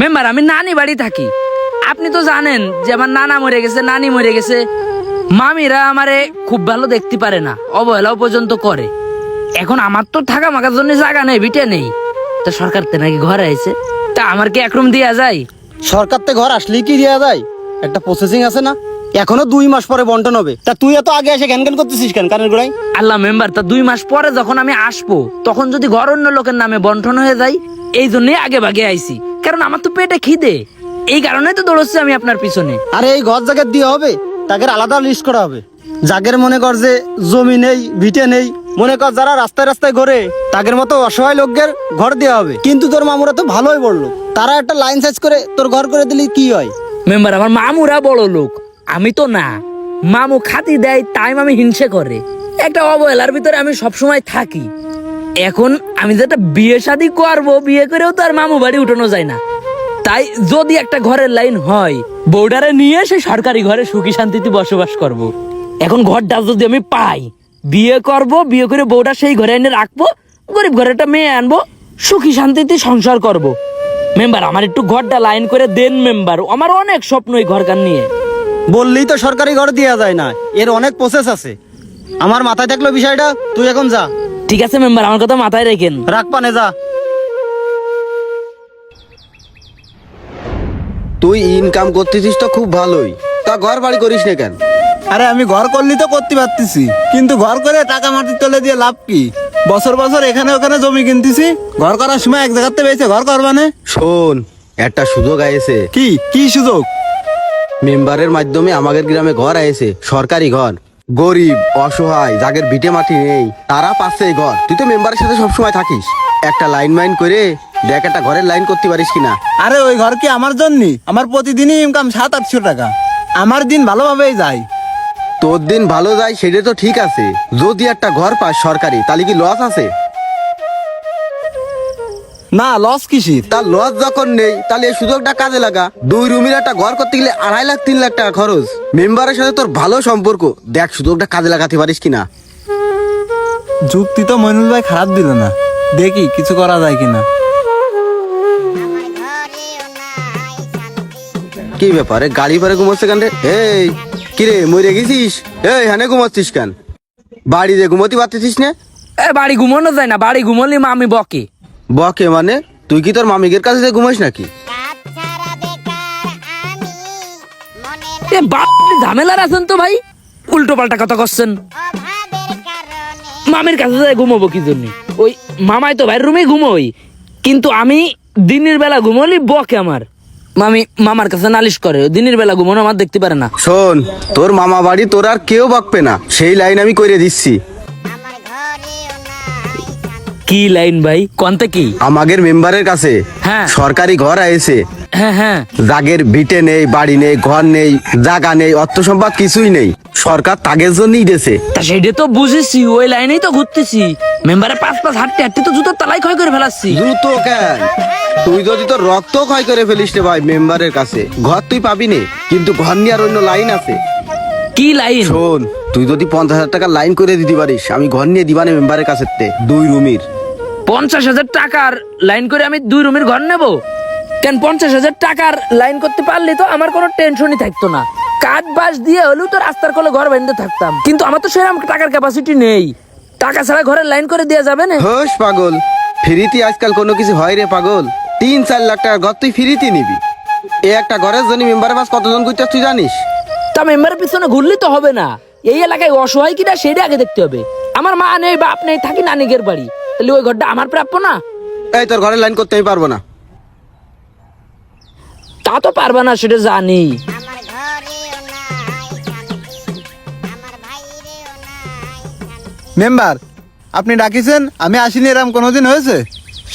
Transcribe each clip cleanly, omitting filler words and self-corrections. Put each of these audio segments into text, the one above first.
Member আমি নানি বাড়ি থাকি, আপনি তো জানেন যে আমার নানা মরে গেছে, নানি মরে গেছে। মামিরা আমারে খুব ভালো দেখতে পারে না, অবহেলাও পর্যন্ত করে। এখন আমার তো থাকা মাকার জন্য জায়গা নেই, ভিটে নেই। তো সরকার তে নাকি ঘর আইছে, তা আমার কি একরুম দিয়া যায়? সরকার থেকে ঘর আসলেই কি দেওয়া যায়? একটা প্রসেসিং আছে না, এখনো 2 মাস পরে বন্টন হবে। তা তুই এত আগে এসে ঘ্যান ঘ্যান করতেছিস কেন কানের গোড়ায়? আল্লাহ মেম্বার, তা 2 মাস পরে যখন আমি আসবো তখন যদি ঘর অন্য লোকের নামে বন্টন হয়ে যায়, এই জন্যই আগে ভাগে আইছি। কারণ আমার তো পেটে খিদে, এই কারণেই তো দৌড়চ্ছি আমি আপনার পিছনে। আরে এই ঘর জায়গা দিয়ে হবে, তাকে আলাদা লিস্ট করা হবে। যাদের মনে কর যে জমি নেই, ভিটে নেই, মনে কর যারা রাস্তায় রাস্তায় ঘোরে, তাদের মতো অসহায় লোকদের ঘর দেওয়া হবে। কিন্তু তোর মামুরা তো ভালোই বললো, তারা একটা লাইন সাইজ করে তোর ঘর করে দিলি কি হয়? মেম্বার আমার মামুরা বড় লোক, আমি তো না। মামু খাতি দেয় তাই মামি হিংসে করে। একটা অবহেলার ভিতরে আমি সবসময় থাকি। এখন আমি যেটা বিয়ে শাদী করবো, বিয়ে করেও তো আর মামু বাড়ি উঠানো যায় না। তাই যদি একটা ঘরের লাইন হয়, বউডারে নিয়ে সেই সরকারি ঘরে সুখী শান্তিতে বসবাস করব। এখন ঘরটা যদি আমি পাই, বিয়ে করব, বিয়ে করে বউটা সেই ঘরে এনে রাখবো, গরিব ঘরে একটা মেয়ে আনবো, সুখী শান্তিতে সংসার করব। মেম্বার আমার একটু ঘরটা লাইন করে দেন মেম্বার, আমার অনেক স্বপ্ন এই ঘরকার নিয়ে। বললেই তো সরকারি ঘর দেওয়া যায় না, এর অনেক প্রসেস আছে। আমার মাথায় থাকলো বিষয়টা, তুই এখন যা। ঠিক আছে মেম্বার, আমার কথা মাথায় রেখেন। রাখ পানে যা। তুই ইনকাম করতেছিস তো খুব ভালোই, তা ঘর বাড়ি করিস না কেন? আরে আমি ঘর করলি তো করতে পারতেছি, কিন্তু ঘর করে টাকা মাটি তুলে দিয়ে লাভ কি? বছর বছর এখানে ওখানে জমি কিনতেছি, ঘর করার সময় এক জায়গাতে পেয়েছে ঘর করবানে। শোন, একটা সুযোগ আয়েছে। কি কি সুযোগ? মেম্বারের মাধ্যমে আমাদের গ্রামে ঘর আয়েছে, সরকারি ঘর। গরিব অসহায় যাদের ভিটে মাটি নেই, তারা পাচ্ছে এই ঘর। তুই তো মেম্বারের সাথে সবসময় থাকিস, একটা লাইন মাইন করে দেখ একটা ঘরের লাইন করতে পারিস কিনা। আরে ওই ঘর কি আমার জন্য? আমার প্রতিদিনই ইনকাম 700-800 টাকা, আমার দিন ভালোভাবেই যায়। তোর দিন ভালো যায় সেটা তো ঠিক আছে, যদি একটা ঘর পাস সরকারি, তাহলে কি লস আছে? না, লস কিসির? তার লস যখন নেই, তাহলে এই সুযোগটা কাজে লাগা। 2 রুমের একটা ঘর করতে গেলে 2.5 লাখ 3 লাখ টাকা খরচ। মেম্বারের সাথে তোর ভালো সম্পর্ক, দেখ সুযোগটা কাজে লাগাতে পারিস কিনা। যুক্তি তো মইনুল ভাই খারাপ দিল না, দেখি কিছু করা যায় কিনা। কি ব্যাপারে গাড়ি পরে ঘুমাচ্ছে কেন রে? এই কিরে মরে গেছিস? এই হানে ঘুমাচ্ছিস কেন? বাড়িতে ঘুমোতে পারতেছিস না? এ বাড়ি ঘুমানো যায় না, বাড়ি ঘুমোলি মামি বকে। বকে মানে? তুই কি তোর মামিকের কাছে যে ঘুমাইস নাকি? এ বাপ, ঝামেলার আছেন তো ভাই, উল্টো পাল্টা কথা করছেন। মামির কাছে যায় ঘুমাবো কি জন্য? ওই মামাই তো ভাইয়ের রুমে ঘুমোই, কিন্তু আমি দিনের বেলা ঘুমোলি বকে আমার। মামি মামার কাছে নালিশ করে, দিনের বেলা ঘুমানো আমার দেখতে পারে না। শোন, তোর মামা বাড়ি তোর আর কেউ বকবে না, সেই লাইন আমি করে দিচ্ছি। কি লাইন ভাই, কোনটা কি? আমাদের মেম্বারের কাছে হ্যাঁ। সরকারি ঘর আয়েছে, হ্যাঁ হ্যাঁ, যাগের ভিটে নেই, বাড়ি নেই, ঘর নেই, জায়গা নেই, অর্থ সম্পদ কিছুই নেই, সরকার তাগের জন্যই দিয়েছে। তা সেটা তো বুঝেছি, ওই লাইনেই তো ঘুরতেছি। মেম্বারে পাঁচ হাঁটতে হাঁটতে তো জুতোর তালাই ক্ষয় করে ফেলাচ্ছি। জুতো কেন? তুই যদি তোর রক্ত ক্ষয় করে ফেলিস রে ভাই মেম্বারের কাছে, ঘর তুই পাবি নে, কিন্তু ঘর নিয়ে আর অন্য লাইন আছে। কি লাইন? শোন, তুই যদি 50,000 টাকা লাইন করে দিতে পারিস, আমি ঘর নিয়ে দিবানে মেম্বারের কাছে 2 রুমের। 50,000 টাকার লাইন করে আমি 2 রুমের ঘর নেব কেন? 50,000 টাকার লাইন করতে পারলে তো আমার কোনো টেনশনই থাকতো না। কাঠ বাস দিয়ে হলেও তো রাস্তার কোলে ঘর বেঁধে থাকতাম, কিন্তু আমার তো সেরকম টাকার ক্যাপাসিটি নেই। টাকা ছাড়া ঘরের লাইন করে দেওয়া যাবে না। হোস পাগল, ফ্রিতে আজকাল কোনো কিছু হয় রে পাগল? 3-4 লাখ টাকার ঘর তুই ফ্রিতে নিবি। এই একটা ঘরের জন্য মেম্বারের পাশ কতজন করতে তুই জানিস? তা মেম্বারের পিছনে ঘুরলে তো হবে না, এই এলাকায় অসহায় কিনা সেটা আগে দেখতে হবে। আমার মা নেই, বাপ নেই, থাকি নানিকের বাড়ি, তাহলে ওই ঘরটা আমার প্রাপ্য না? এই তোর ঘরের লাইন করতে আমি পারবো না। তা তো পারবা না, সেটা জানি। মেম্বার, আপনি ডাকিছেন, আমি আসিনি এরকম কোনোদিন হয়েছে?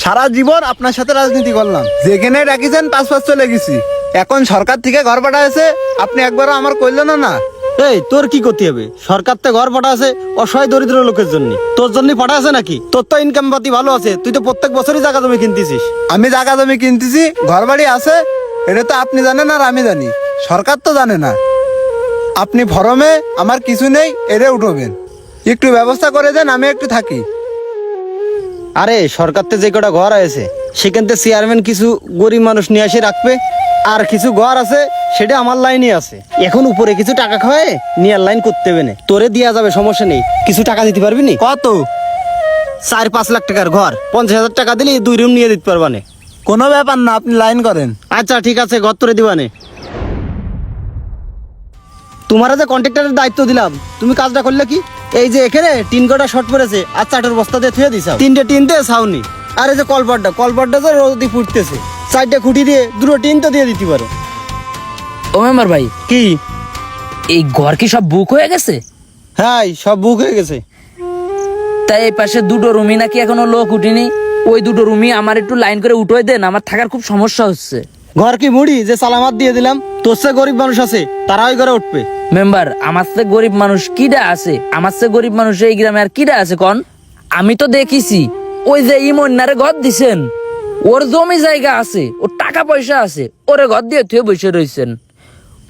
সারা জীবন আপনার সাথে রাজনীতি করলাম, যেখানে ডাকিছেন 5 চলে গেছি। এখন সরকার থেকে ঘর পাঠা আছে, আপনি একবারও আমার কইলেন না। এই তোর কি করতে হবে? সরকার থেকে ঘর পাঠা আছে অসহায় দরিদ্র লোকের জন্য, তোর জন্য পাঠা আছে নাকি? তোর তো ইনকাম পাতি ভালো আছে, তুই তো প্রত্যেক বছরই জায়গা জমি কিনতেছিস। আমি জায়গা জমি কিনতেছি, ঘর বাড়ি আছে, এটা তো আপনি জানেন আর আমি জানি, সরকার তো জানে না। আপনি ফরমে আমার কিছু নেই এরে উঠবেন, একটু ব্যবস্থা করে দেন, আমি একটু থাকি। আরে সরকার থেকে যে কটা ঘর আছে সেখান থেকে চেয়ারম্যান কিছু গরিব মানুষ নিয়ে এসে রাখবে, আর কিছু ঘর আছে সেটা আমার লাইনে আছে। এখন উপরে কিছু টাকা খাওয়ায় নিয়ে লাইন করতে হবে না, তোরে দেওয়া যাবে, সমস্যা নেই। কিছু টাকা দিতে পারবি নি? কত? 4-5 লাখ টাকার ঘর, 50,000 টাকা দিলে 2 রুম নিয়ে দিতে পারবানে। কোনো ব্যাপার না, আপনি লাইন করেন। আচ্ছা ঠিক আছে, ঘর তোরে দিবানে। তোমার যে কন্ট্রাক্টরের দায়িত্ব দিলাম, তুমি কাজটা করলে কি? এই যে এখানে টিন কটা শর্ট পড়েছে, আর 4টার বস্তা দিয়ে থুয়ে দিছাও, 3টে টিন দিয়ে ছাউনি। আর এই যে কলপাটটা যে রোদি ফুটতেছে, 4টে খুঁটি দিয়ে 2টো টিন তো দিয়ে দিতে পারো। ও মেম্বার ভাই, কি? এই ঘর কি সব বুক হয়ে গেছে? হ্যাঁ, সব বুক হয়ে গেছে। তাই এই পাশে 2টো রুমই নাকি এখনো লোক উঠিনি, ওই 2টো রুমই আমার একটু লাইন করে উঠোয় দেন, আমার থাকার খুব সমস্যা হচ্ছে। ঘর কি মুড়ি যে সালামাত দিয়ে দিলাম? তোর চেয়ে গরিব মানুষ আছে, তারা ওই ঘরে উঠবে। মেম্বার, আমার চেয়ে গরিব মানুষ কিডা আছে? আমার চেয়ে গরিব মানুষ এই গ্রামে আর কিডা আছে কন? আমি তো দেখিছি, ওই যে ইমন্নারে ঘর দিছেন, ওর জমি জায়গা আছে, ওর টাকা পয়সা আছে, ওরে ঘর দিয়ে থুয়ে বসে রয়েছেন।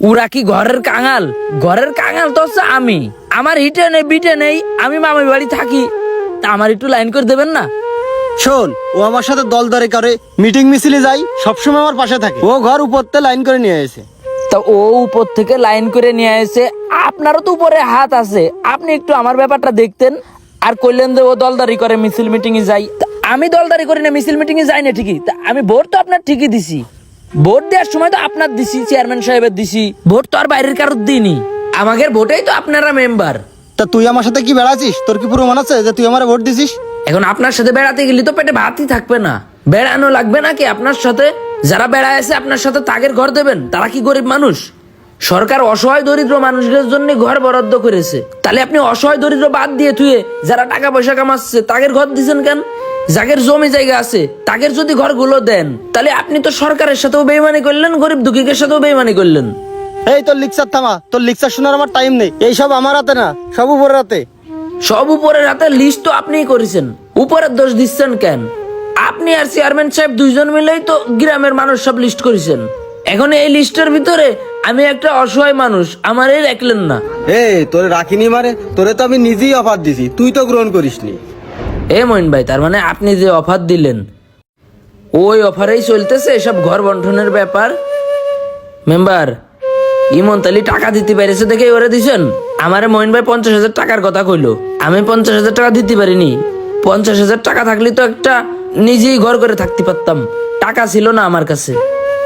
ওরা কি ঘরের কাঙাল? ঘরের কাঙাল তো হচ্ছে আমি। আমার হিটে নেই, বিটে নেই, আমি মামার বাড়ি থাকি, তা আমার একটু লাইন করে দেবেন না? শোন, ও আমার সাথে দলদারি করে, মিটিং মিছিলে যাই, সবসময় আমার পাশে থাকে। ও ঘর উপরতে লাইন করে নিয়ে এসে। তা ও উপর থেকে লাইন করে নিয়ে এসে, আপনারও তো উপরে হাত আছে, আপনি একটু আমার ব্যাপারটা দেখতেন। আর কইলেন যে ও দলদারি করে, মিছিল মিটিং এ যাই। তা আমি দলদারি করি না, মিছিল মিটিং এ যাই না ঠিকই। তা আমি ভোট তো আপনার ঠিকই দিছি, ভোট দেওয়ার সময় তো আপনার দিছি, চেয়ারম্যান সাহেবের দিছি, ভোট তো আর বাইরের কারোর দিইনি। আমাদের ভোটেই তো আপনারা মেম্বার। তা তুই আমার সাথে কি বেড়াচ্ছিস? তোর কি প্রমাণ আছে যে তুই আমার ভোট দিছিস? এখন আপনার সাথে বেড়াতে গেলে তো পেটে ভাতই থাকবে না, বেড়ানো লাগবে নাকি আপনার সাথে? যারা বেড়ায় আছে আপনার সাথে, তাদের ঘর দেবেন? তারা কি গরিব মানুষ? সরকার অসহায় দরিদ্র মানুষদের জন্য ঘর বরাদ্দ করেছে, তাহলে আপনি অসহায় দরিদ্র বাদ দিয়ে থুয়ে যারা টাকা পয়সা কামাচ্ছে তাদের ঘর দিচ্ছেন কেন? যাদের জমি জায়গা আছে তাদের যদি ঘরগুলো দেন, তাহলে আপনি তো সরকারের সাথেও বেইমানি করলেন, গরিব দুঃখীদের সাথেও বেইমানি করলেন। এই তোর লিকচার থামা, তোর লিকচার শোনার আমার টাইম নেই। এই সব আমার হাতে না, সব উপরের হাতে। সব উপরের হাতে লিস্ট তো আপনিই করেছেন, উপরের দোষ দিচ্ছেন কেন? আপনি আর চেয়ারম্যান সাহেব 2 জন মিলেই তো গ্রামের মানুষ সব লিস্ট করেছেন। এখন এই লিস্টের ভিতরে আমি একটা অসহায় মানুষ, আমারই রাখলেন না। তোরে রাখিনি মারে, তোরে তো আমি নিজেই অফার দিছি, তুই তো গ্রহণ করিসনি। মইন ভাই, তার মানে আপনি যে অফার দিলেন ওই অফারেই চলতেছে এসব ঘর বন্টনের ব্যাপার। মেম্বার, ইমনতালি টাকা দিতে পেরেছে দেখে ওরে দিছেন। আমারে মইন ভাই 50,000 টাকার কথা কইলো, আমি 50,000 টাকা দিতে পারিনি। 50,000 টাকা থাকলে তো একটা নিজেই ঘর করে থাকতে পারতাম, টাকা ছিল না আমার কাছে।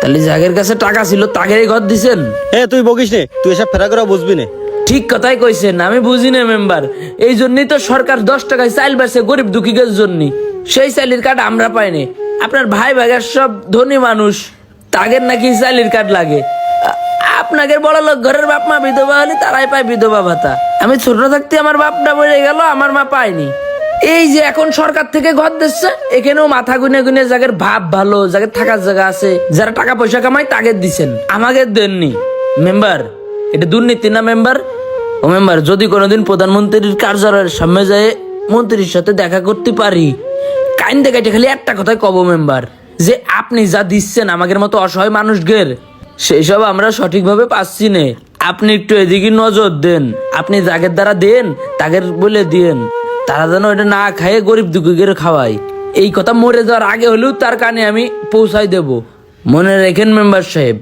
তাহলে যাদের কাছে টাকা ছিল তাগেরই ঘর দিছেন। তুই বকিস নে, তুই এসব ফেরা করে বুঝবি না। ঠিক কথাই কইছেন, আমি বুঝি না মেম্বার। এই জন্যই তো সরকার 10 টাকায় চাইল বেচে গরিব দুঃখীদের জন্য, সেই চাইলের কার্ড আমরা পাইনি। আপনার ভাই ভাইয়ের সব ধনী মানুষ, তাদের নাকি চাইলের কার্ড লাগে। আপনাদের বড় লোক ঘরের বাপ মা বিধবা হলে তারাই পায় বিধবা ভাতা। আমি ছোট থাকতে আমার বাপটা মরে গেল, আমার মা পায়নি। এই যে এখন সরকার থেকে ঘর দিচ্ছে, এখানেও মাথা গুনে গুনে যাদের ভাব ভালো, যাদের থাকার জায়গা আছে, যারা টাকা পয়সা কামায় তাদের দিচ্ছেন, আমাদের দেননি। মেম্বার, এটা দুর্নীতি না মেম্বার? ও মেম্বার, যদি কোনোদিন প্রধানমন্ত্রীর কার্যালয়ের সামনে যায় মন্ত্রীর সাথে দেখা করতে পারি, কাইন দেখাইতে খালি একটা কথাই কব মেম্বার, যে আপনি যা দিচ্ছেন আমাদের মতো অসহায় মানুষদের, সেই সব আমরা সঠিকভাবে পাচ্ছি না। আপনি একটু এদিকে নজর দেন, আপনি যাদের দ্বারা দেন তাদের বলে দিন, তারা যেন এটা না খাইয়ে গরিব দুঃখীদের খাওয়ায়। এই কথা মরে যাওয়ার আগে হলেও তার কানে আমি পৌঁছাই দেব। মনে রেখেন মেম্বার সাহেব,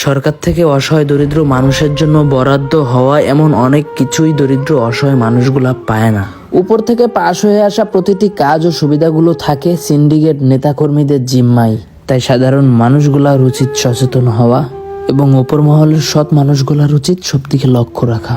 সরকার থেকে অসহায় দরিদ্র মানুষের জন্য বরাদ্দ হওয়া এমন অনেক কিছুই দরিদ্র অসহায় মানুষগুলা পায় না। উপর থেকে পাশ হয়ে আসা প্রতিটি কাজ ও সুবিধাগুলো থাকে সিন্ডিকেট নেতাকর্মীদের জিম্মায়। তাই সাধারণ মানুষগুলার উচিত সচেতন হওয়া এবং ওপর মহলের সৎ মানুষগুলার উচিত সব দিকে লক্ষ্য রাখা।